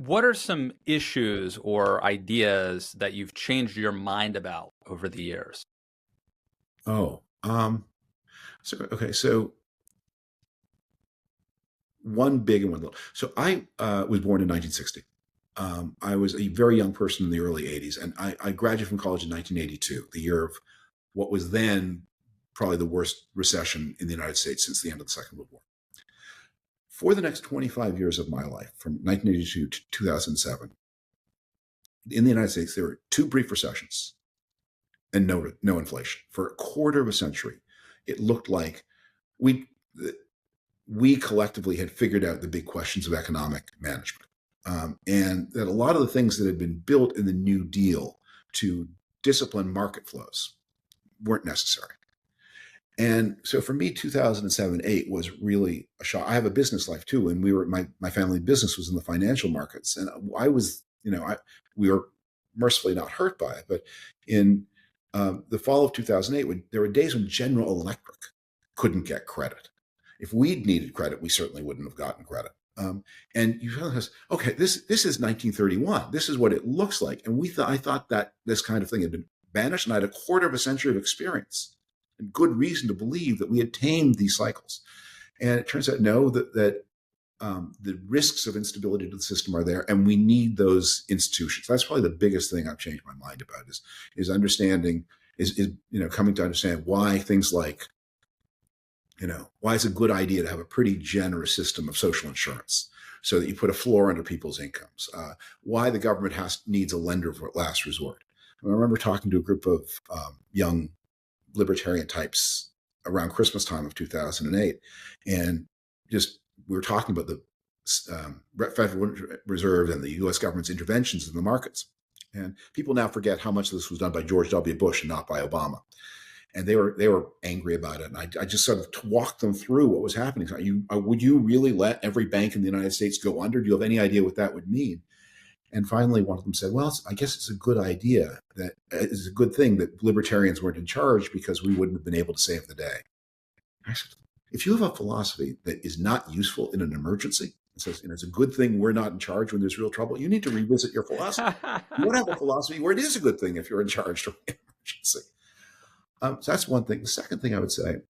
What are some issues or ideas that you've changed your mind about over the years? Oh, okay. So one big and one little. So I was born in 1960. I was a very young person in the early 80s, and I graduated from college in 1982, the year of what was then probably the worst recession in the United States since the end of the Second World War. For the next 25 years of my life, from 1982 to 2007, in the United States, there were two brief recessions and no inflation. For a quarter of a century, it looked like we we collectively had figured out the big questions of economic management. And that a lot of the things that had been built in the New Deal to discipline market flows weren't necessary. And so for me, 2007, 8 was really a shock. I have a business life too. And my family business was in the financial markets. And I was, we were mercifully not hurt by it. But in the fall of 2008, when there were days when General Electric couldn't get credit. If we'd needed credit, we certainly wouldn't have gotten credit. And you realize, okay, this is 1931. This is what it looks like. And I thought that this kind of thing had been banished, and I had a quarter of a century of experience and good reason to believe that we had tamed these cycles. And it turns out, no, that the risks of instability to the system are there, and we need those institutions. That's probably the biggest thing I've changed my mind about is understanding coming to understand why things like why it's a good idea to have a pretty generous system of social insurance so that you put a floor under people's incomes. Why the government needs a lender of last resort. I remember talking to a group of young libertarian types around Christmas time of 2008, and just we were talking about the Federal Reserve and the U.S. government's interventions in the markets. And people now forget how much of this was done by George W. Bush and not by Obama. And they were angry about it. And I just sort of walked them through what was happening. Would you really let every bank in the United States go under? Do you have any idea what that would mean? And finally, one of them said, well, I guess it's a good idea. That it's a good thing that libertarians weren't in charge because we wouldn't have been able to save the day. I said, if you have a philosophy that is not useful in an emergency, it says, it's a good thing we're not in charge when there's real trouble, you need to revisit your philosophy. You want to have a philosophy where it is a good thing if you're in charge during an emergency. So that's one thing. The second thing I would say